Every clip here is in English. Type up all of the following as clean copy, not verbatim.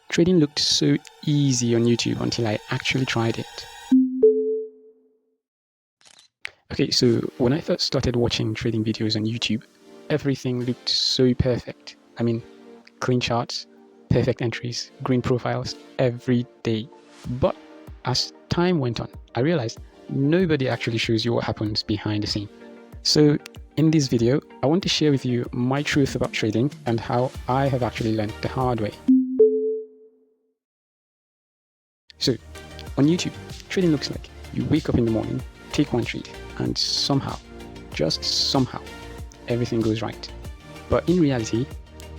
Trading looked so easy on YouTube until I actually tried it. Okay, so when I first started watching trading videos on YouTube, everything looked so perfect. I mean, clean charts, perfect entries, green profiles every day. But as time went on, I realized nobody actually shows you what happens behind the scene. So in this video, I want to share with you my truth about trading and how I have actually learned the hard way. So on YouTube, trading looks like you wake up in the morning, take one trade, and somehow, just somehow, everything goes right. But in reality,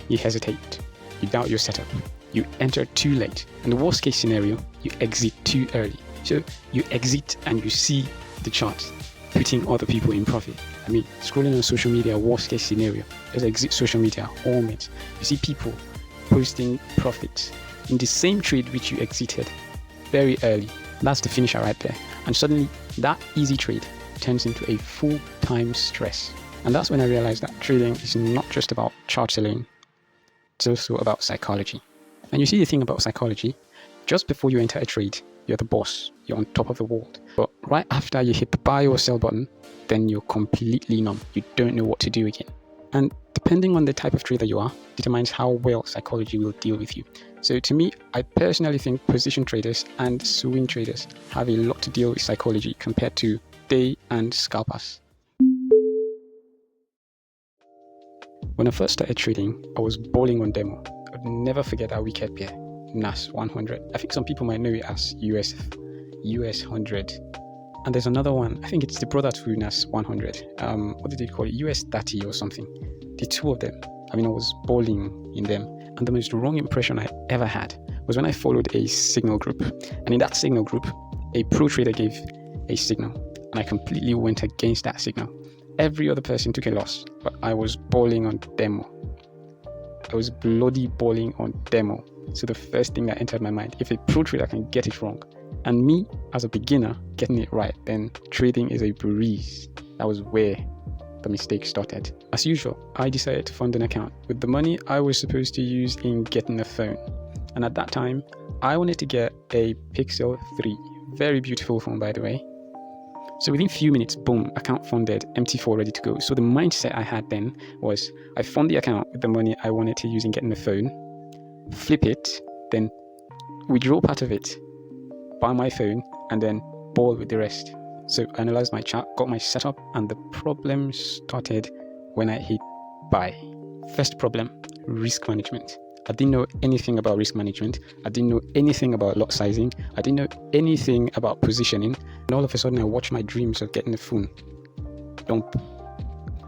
you hesitate, you doubt your setup, you enter too late, and the worst case scenario, you exit too early. So you exit and you see the chart putting other people in profit. I mean, scrolling on social media, worst case scenario, just exit social media, all means. You see people posting profits in the same trade which you exited very early. That's the finisher right there. And suddenly that easy trade turns into a full-time stress. And that's when I realized that trading is not just about charts alone. It's also about psychology. And you see the thing about psychology, just before you enter a trade, you're the boss, you're on top of the world. But right after you hit the buy or sell button, then you're completely numb. You don't know what to do again. And depending on the type of trader you are, determines how well psychology will deal with you. So to me, I personally think position traders and swing traders have a lot to deal with psychology compared to day and scalpers. When I first started trading, I was balling on demo. I'd never forget that wicked pair, NAS 100. I think some people might know it as US 100. And there's another one, I think it's the brother to NAS 100. What did they call it? US 30 or something. The two of them, I mean, I was balling in them. And the most wrong impression I ever had was when I followed a signal group. And in that signal group, a pro trader gave a signal. And I completely went against that signal. Every other person took a loss, but I was balling on demo. I was bloody balling on demo. So the first thing that entered my mind, if a pro trader can get it wrong, and me as a beginner getting it right, then trading is a breeze. That was where the mistake started. As usual, I decided to fund an account with the money I was supposed to use in getting a phone. And at that time, I wanted to get a Pixel 3. Very beautiful phone, by the way. So within a few minutes, boom, account funded, MT4 ready to go. So the mindset I had then was, I fund the account with the money I wanted to use in getting the phone, flip it, then withdraw part of it, buy my phone, and then ball with the rest. So I analyzed my chart, got my setup, and the problem started when I hit buy. First problem, risk management. I didn't know anything about risk management. I didn't know anything about lot sizing. I didn't know anything about positioning. And all of a sudden, I watched my dreams of getting a phone dump.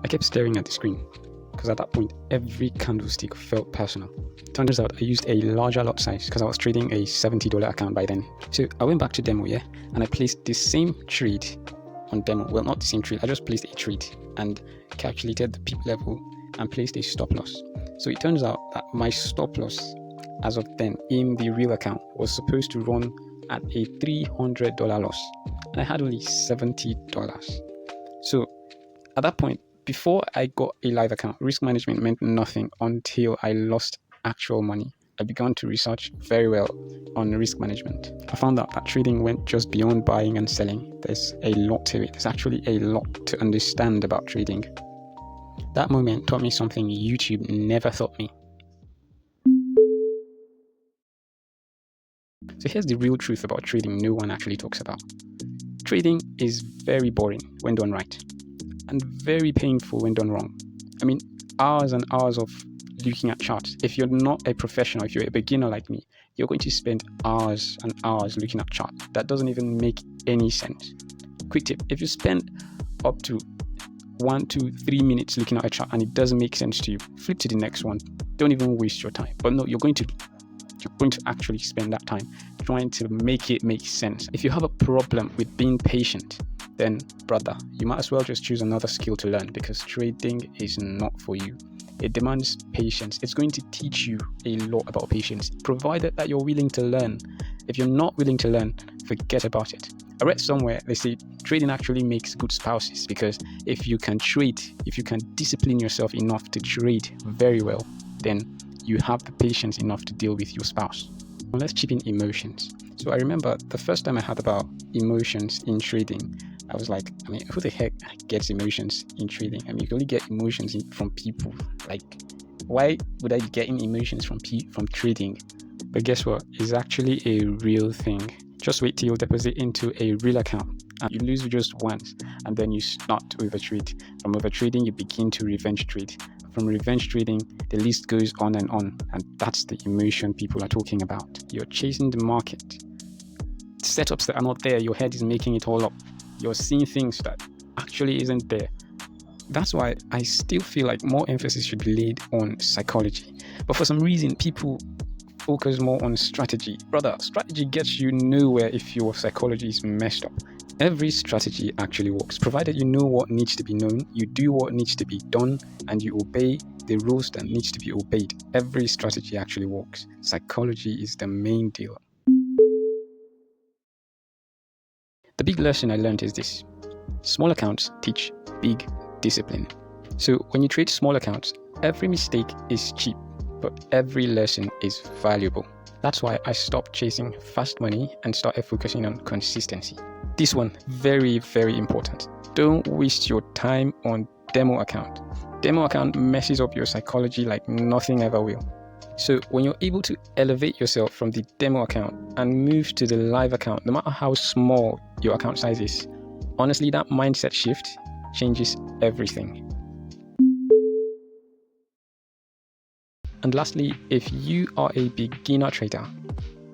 I kept staring at the screen because at that point, every candlestick felt personal. Turns out I used a larger lot size because I was trading a $70 account by then. So I went back to demo, and I placed the same trade on demo. Well, not the same trade. I just placed a trade and calculated the peak level and placed a stop loss. So it turns out that my stop loss as of then in the real account was supposed to run at a $300 loss. And I had only $70. So at that point, before I got a live account, risk management meant nothing until I lost actual money. I began to research very well on risk management. I found out that trading went just beyond buying and selling. There's a lot to it. There's actually a lot to understand about trading. That moment taught me something YouTube never taught me. So here's the real truth about trading no one actually talks about. Trading is very boring when done right, and very painful when done wrong. I mean, hours and hours of looking at charts. If you're not a professional, if you're a beginner like me, you're going to spend hours and hours looking at charts. That doesn't even make any sense. Quick tip, if you spend up to 1 to 3 minutes looking at a chart and it doesn't make sense to you, flip to the next one. Don't even waste your time. But no, you're going to actually spend that time trying to make it make sense. If you have a problem with being patient, then brother, you might as well just choose another skill to learn, because trading is not for you. It demands patience. It's going to teach you a lot about patience, provided that you're willing to learn. If you're not willing to learn, forget about it. I read somewhere they say trading actually makes good spouses, because if you can trade, if you can discipline yourself enough to trade very well, then you have the patience enough to deal with your spouse. Let's chip in emotions. So I remember the first time I heard about emotions in trading, I was like, I mean, who the heck gets emotions in trading? I mean, you can only get emotions from people. Like, why would I be getting emotions from trading? But guess what? It's actually a real thing. Just wait till you deposit into a real account and you lose just once, and then you start to overtrade. From overtrading, you begin to revenge trade. From revenge trading, the list goes on, and that's the emotion people are talking about. You're chasing the market. Setups that are not there, your head is making it all up. You're seeing things that actually isn't there. That's why I still feel like more emphasis should be laid on psychology. But for some reason, people focus more on strategy. Brother, strategy gets you nowhere if your psychology is messed up. Every strategy actually works, provided you know what needs to be known, you do what needs to be done, and you obey the rules that needs to be obeyed. Every strategy actually works. Psychology is the main deal. The big lesson I learned is this: small accounts teach big discipline. So when you trade small accounts, every mistake is cheap, but every lesson is valuable. That's why I stopped chasing fast money and started focusing on consistency. This one, very, very important. Don't waste your time on demo account. Demo account messes up your psychology like nothing ever will. So when you're able to elevate yourself from the demo account and move to the live account, no matter how small your account size is, honestly, that mindset shift changes everything. And lastly, if you are a beginner trader,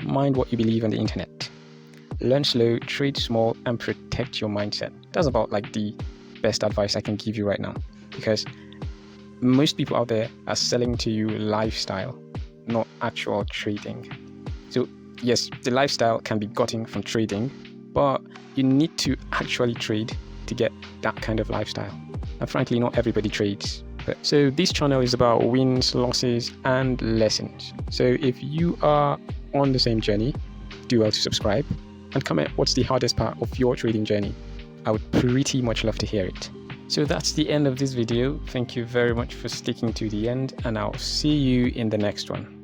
mind what you believe on the internet. Learn slow, trade small, and protect your mindset. That's about like the best advice I can give you right now, because most people out there are selling to you lifestyle, not actual trading. So yes, the lifestyle can be gotten from trading, but you need to actually trade to get that kind of lifestyle. And frankly, not everybody trades. So this channel is about wins, losses, and lessons. So if you are on the same journey, do well to subscribe and comment what's the hardest part of your trading journey. I would pretty much love to hear it. So that's the end of this video. Thank you very much for sticking to the end, and I'll see you in the next one.